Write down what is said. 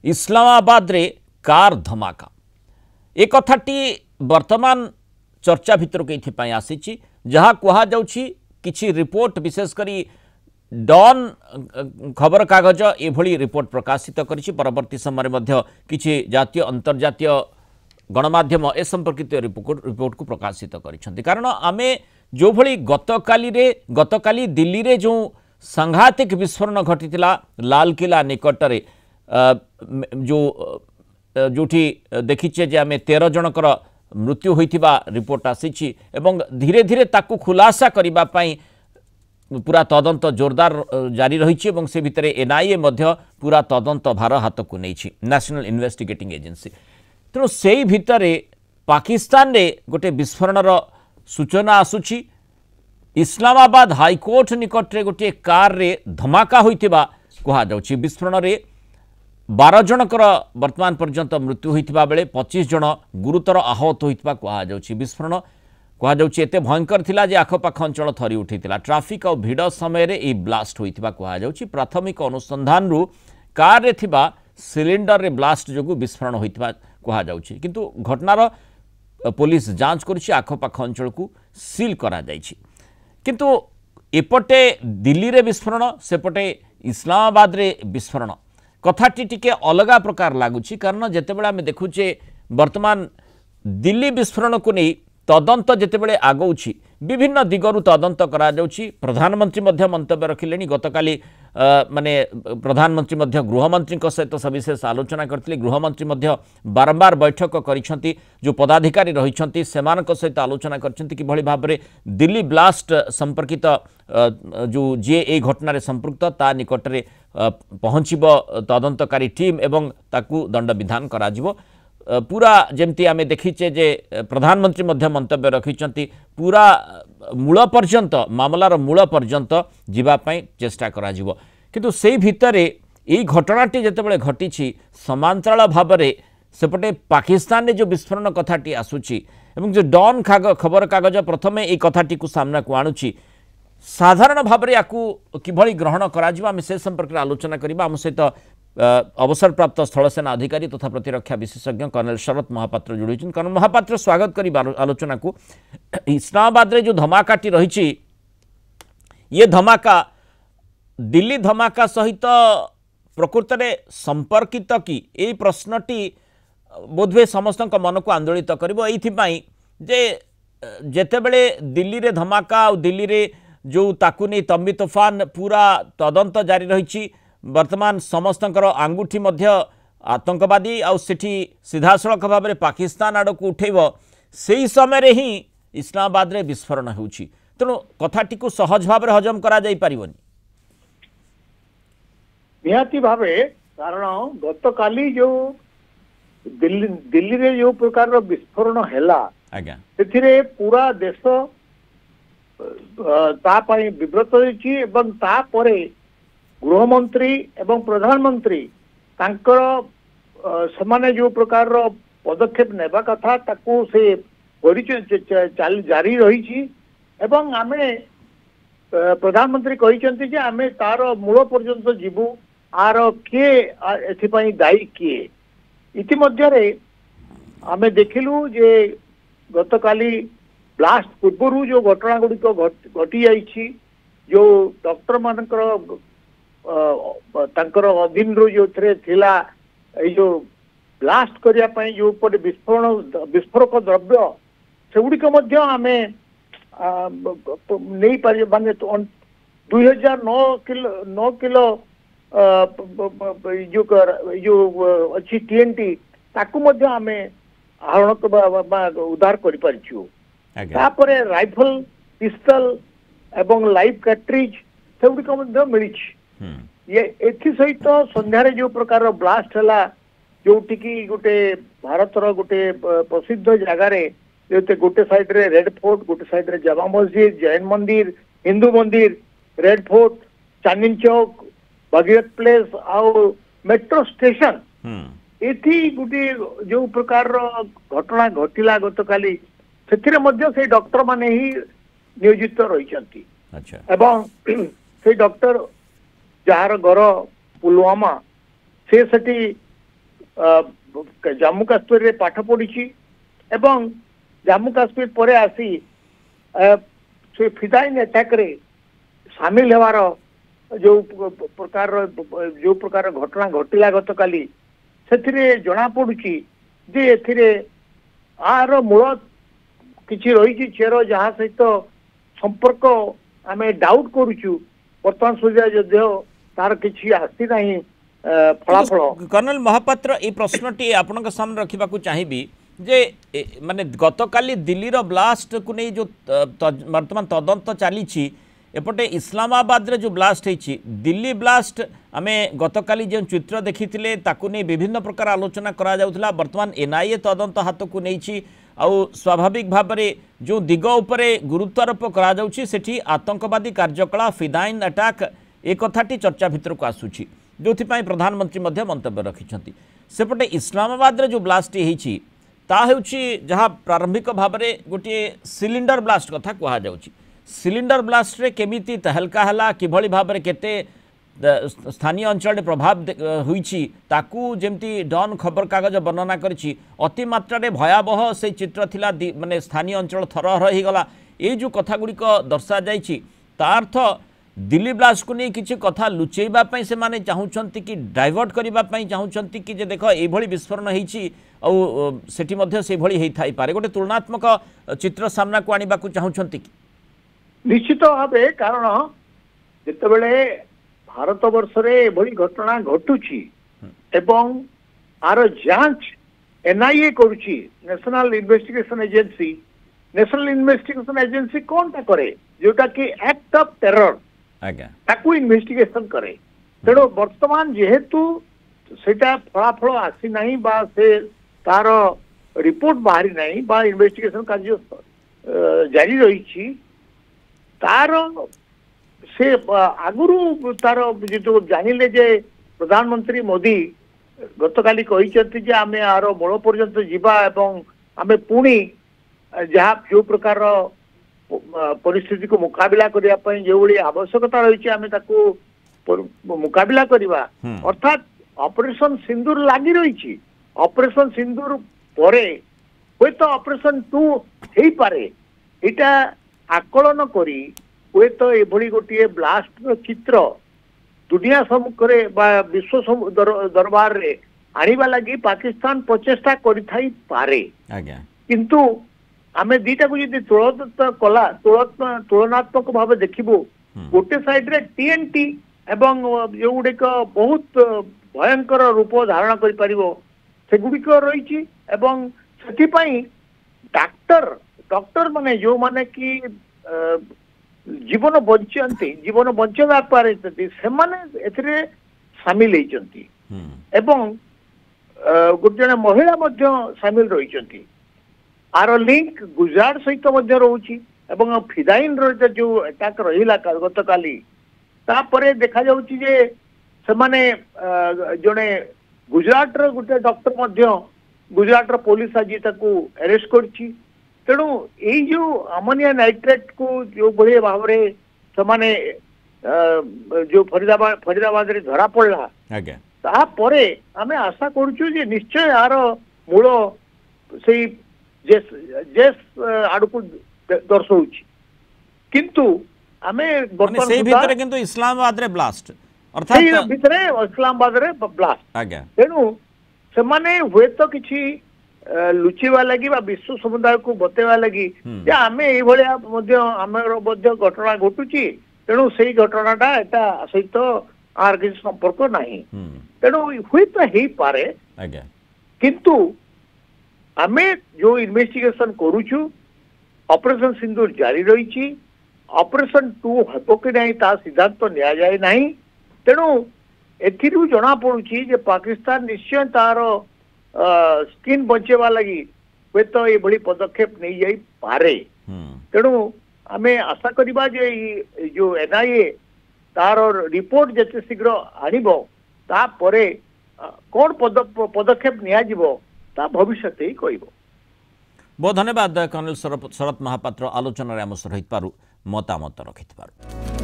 इस्लामाबाद रे कार धमाका ए कथाटी वर्तमान चर्चा भितर के आसी जहाँ कहुच्छी किछि रिपोर्ट विशेषकर डॉन खबर कागज एभली रिपोर्ट प्रकाशित करिछि। परवर्ती समय मध्य किछि जातीय अंतर्जातीय गणमाध्यम ए संपर्कित रिपोर्ट को प्रकाशित करिसेंति। कारण आमे जो भली गतकाली दिल्ली रे जो सांघातिक विस्फोरण घटितिला लालकिला निकटरे जोठी देखिचे जे आमे 13 जनकर मृत्यु होइथिबा रिपोर्ट आसीछि एवं धीरे धीरे ताकू खुलासा करिबा पई पूरा तदंत जोरदार जारी रही और से भितर एनआईए पूरा तदंत भार हाथ को नहीं नेशनल इन्वेस्टिगेटिंग एजेंसी। तेणु से भितर पाकिस्तान रे गोटे विस्फोरणर सूचना आसुची। इस्लामाबाद हाईकोर्ट निकट रे गोटे कार रे धमाका होइतिबा कहा जाउची। विस्फोरण रे 12 जनकर वर्तमान पर्यंत मृत्यु होइतिबा बेले 25 जन गुरुतर आहत होइतिबा कहा जाउची। विस्फोरण कहुच्छी एत भयंकर थिला जे आखपाख अंचल थरी उठीला। ट्राफिक और भिड़ समय रे ब्लास्ट होइतिबा कहुच्छी। प्राथमिक अनुसंधान रु कार रे थिबा सिलिंडर रे ब्लास्ट जोगु विस्फोरण होइतिबा कहुच्छी। किंतु घटनार पुलिस जांच करुछि। आखपाख अंचल को सील करा जाइछि। किंतु एपटे दिल्ली रे विस्फोरण सेपटे इस्लामाबाद रे विस्फोरण कथाटी टिके अलगा प्रकार लागुछि। कारण जेतेबेला आमे देखुचे वर्तमान दिल्ली विस्फोरण को नहीं तदंत जितेबले आगौछि विभिन्न दिगरु तदंत करा जाउछि। प्रधानमंत्री मध्य मंतव्य रखिलेनी। गतकाली माने प्रधानमंत्री मध्य गृहमंत्री सहित सविशेष आलोचना करथिले। गृहमंत्री मध्य बारंबार बैठक करिसंती। जो पदाधिकारी रहिसंती सेमानक सहित आलोचना करछंती कि भली भाबरे दिल्ली ब्लास्ट संपर्कित जो जे ए घटना रे संपृक्त ता निकटरे पहुंचिबो तदंतकारी टीम एवं ताकू दंड विधान कराजिबो। पूरा जमती आमे देखीचे जे प्रधानमंत्री मध्य मंतव्य रखिचंती पूरा मूल पर्यंत मामलार मूल पर्यंत जीवापाई चेष्टा कराजिबो। किंतु सेई भितरे एई घटनाटी जेतेबेले घटिछि समांतराल भाबरे सेपटे पाकिस्तान रे जो विस्फोरण कथाटी आसुछि एवं जो डॉन खबर कागज प्रथमे एई कथाटी को सामना को आणुछि साधारण भाबरे याकू किभଳି ग्रहण कराजिबो आमे से संपर्क आलोचना करिबा। आम सहित अवसर प्राप्त स्थल सेना अधिकारी तथा प्रतिरक्षा विशेषज्ञ कर्नल शरत महापात्र जोड़ी। कर्नल महापात्र स्वागत करी आलोचना को। इस्लामाबाद रे जो धमाकाटी रही ये धमाका दिल्ली धमाका सहित प्रकृत में संपर्कित कि यही प्रश्नटी बोधवे समस्त मन को आंदोलित कर जेतेबेले दिल्ली रे धमाका और दिल्ली रे जो ताकू नहीं तंबी तूफान पूरा तदंत जारी रही। वर्तमान समस्तंकर आंगुठी मध्य आतंकवादी आउ सेठी सीधासलख भाव में पाकिस्तान आड़ को उठेब से समय रे ही इस्लामाबाद रे विस्फोरण होउछि। तेणु कथाटी को सहज भाव हजम करा जाई परिबनी निहाती भावे। कारण गत काली जो दिल्ली रे जो प्रकार विस्फोरण हैला आज्ञा सेथिरे पूरा देश ता पई विब्रत होइछि एवं ता परे गृहमंत्री एवं प्रधानमंत्री तांकर समाने जो प्रकार पदक्षेप नेबा कथा ताकू से जारी रही। एवं आमे प्रधानमंत्री कहिसंती जे आमे तार मूल पर्यंत जीवु आर किए एथिपाई दायी किए। इतिमध्ये रे आमे देखिलु जे गतकाली ब्लास्ट पूर्व जो घटना गुड़िक घटी जाइछि जो डॉक्टर मानकर तांकर अधीन रो जो थिला जो ब्लास्ट करिया पई जो पटे विस्फोरक द्रव्य सेगुड़िक मध्य आमे नहीं पारि माने 2009 किलो जो अच्छी टीएनटी ताकू मध्य आमे आहरण उद्धार करि परिछु। तापरे राइफल पिस्तल एवं लाइव कैट्रिज सेगुड़िक मध्य मिलिछि। ये एथि सहित संध्यारे जो प्रकार ब्लास्ट हैला जोटी की गोटे भारतर गोटे प्रसिद्ध जगार जो गोटे साइड रे रेड फोर्ट गोटे साइड रे जामा मस्जिद जैन मंदिर हिंदू मंदिर red fort Chandni Chowk Bhagirath place आउ मेट्रो स्टेशन एथि गोटे जो प्रकार घटना घटिला गतकाली से डॉक्टर माने ही नियोजित रही। एवं से डॉक्टर जार घर पुलवामा से जम्मू काश्मीर रे पाठ पढ़ी एवं जम्मू काश्मीर परे आसी से फिदाइन अटैक रे सामिल हेवार जो प्रकार घटना घटिला गत काली से जना पड़ुची जे एथिरे आर मूल किछि रही चेर जहाँ सहित संपर्क आमे डाउट करूचु वर्तमान सुधा यद्य तार किछि आसी नहीं फलाफल। कर्नल महापात्र ये प्रश्नटी आपन सामने रखा चाहिए जे माने गतकाली दिल्ली रो ब्लास्ट को नहीं जो वर्तमान तदंत चली एपटे इस्लामाबाद रे जो ब्लास्ट होती दिल्ली ब्लास्ट आमे गतकाली जो चित्र देखी ताकू नहीं विभिन्न प्रकार आलोचना करा जाउथला वर्तमान एनआईए तदंत हाथ को नहीं आउ स्वाभाविक भाव में जो दिग उपरे गुरुत्वारोप करा जाउछि सेठी आतंकवादी कार्यकलाप फिदाइन अटैक एक कथाटी चर्चा भितर को आसुछि जो प्रधानमंत्री मध्य मंतव्य रखिछंती सेपटे इस्लामाबाद रे जो ब्लास्ट होती ता हेउछि जहाँ प्रारंभिक भाव में गोटे सिलिंडर ब्लास्ट कथा कहा जाउछि सिलिंडर ब्लास्ट रे केमिति तहलका हला किभଳି भाव में केते स्थानीय अंचल प्रभाव होईछि ताकू जेमती डन खबर कागज वर्णना करिछि अति मात्रा रे भयावह से चित्र थिला माने स्थानीय अंचल थरहर हो गला ए जो कथा गुड़िक दर्शा जाइछि तार्थ दिल्ली ब्लास्ट को नहीं किसी कथा लुचेबा पई से माने चाहुचंती कि डाइवर्ट करबा पई चाहुचंती कि जे देखो ए भଳି विस्फोरण होईछि और सेठी मध्य से भଳି हेई थाई पारे गोटे तुलनात्मक चित्र सामना को आनिबा को चाहुचंती कि निश्चित भावे कारण जितेबले भारत वर्ष रे भली घटना घटुची एवं आर जांच एनआईए करुची नेशनल इन्वेस्टिगेशन एजेंसी कौन टा करे जोटा कि एक्ट ऑफ टेरर ताकू इन्वेस्टिगेशन करे तेणु वर्तमान जेहेतु सेटा फलाफल आसी नहीं बा से तार रिपोर्ट बाहरी नहीं बा इन्वेस्टिगेशन कार्य जारी रही तार से आगुरु तार जो जानिले जे प्रधानमंत्री मोदी गतकाली कही आमे आर मूल पर्यंत जीवा एवं आमे पुणी जहाँ जो प्रकार परिस्थिति को मुकाबला करने जो भाई आवश्यकता रही आमे ताकू मुकाबला करवा अर्थात ऑपरेशन सिंदूर लगी रही ऑपरेशन सिंदूर परे हुए तो ऑपरेशन 2 हो पारे इटा आकलन करी हुए तो ये गोटे ब्लास्ट चित्र दुनिया सम्मुखरे विश्व दरबार रे आनिबा लगी पाकिस्तान प्रचेष्टा करि पारे किंतु आमे दीटा को यदि तुलनात्मक भाव देखिबो गोटे साइड रे टीएनटी एवं जो गुड़िक बहुत भयंकर रूप धारण करि परिबो से गुड़िक रही एवं सेथिपाई डॉक्टर माने जो माने कि जीवन बंचती जीवन बंचवा पारे से सामिल होती एवं गोटे जन महिला मध्य सामिल रही आर लिंक गुजरात सहित रोची एवं फिदाइन जो अटैक रहा गत काली तापरे देखा जाउची जे सेमाने जने गुजरात रो गोटे डॉक्टर मध्य गुजरात रो पुलिस आज ताकू अरेस्ट करची तेणु यही जो अमोनिया नाइट्रेट को जो भाई भाव में से जो फरीदाबाद रे धरा पड़ा तापरे आमे आशा करूछु जे निश्चय यार मूल से जेस आड़ को दर्शाउछि किंतु आमे से भितरे किंतु इस्लामाबाद रे ब्लास्ट अर्थात भितरे इस्लामाबाद रे ब्लास्ट तेणु से माने हुए तो किछि लुचिवा लगी विश्व समुदाय को बतेवा लगी आमे ए भलिया आमर घटना घटुची तेणु से घटनाटा एटा सहित आर किसी संपर्क नहीं तेणु हुए तो हो पारे किंतु आमे जो इन्वेस्टिगेशन करूछु ऑपरेशन सिंदूर जारी रही ऑपरेशन 2 हेबो कि नहीं ता सिद्धांत तो निया जाए नहीं तेणु एथिरु जना पड़ुची जे पाकिस्तान निश्चय तार स्किन बचेवा लगी हुए तो ये बड़ी पदक्षेप नहीं जाई पारे तेणु आमे आशा करिबा जे जो एनआईए तार रिपोर्ट जते शीघ्र आनिबो ता परे कौन पदक्षेप निया जिवो ता भविष्य ही कहबो। बहुत धन्यवाद कर्नल शरत महापात्र आलोचना आम सहित मतामत रखिथार।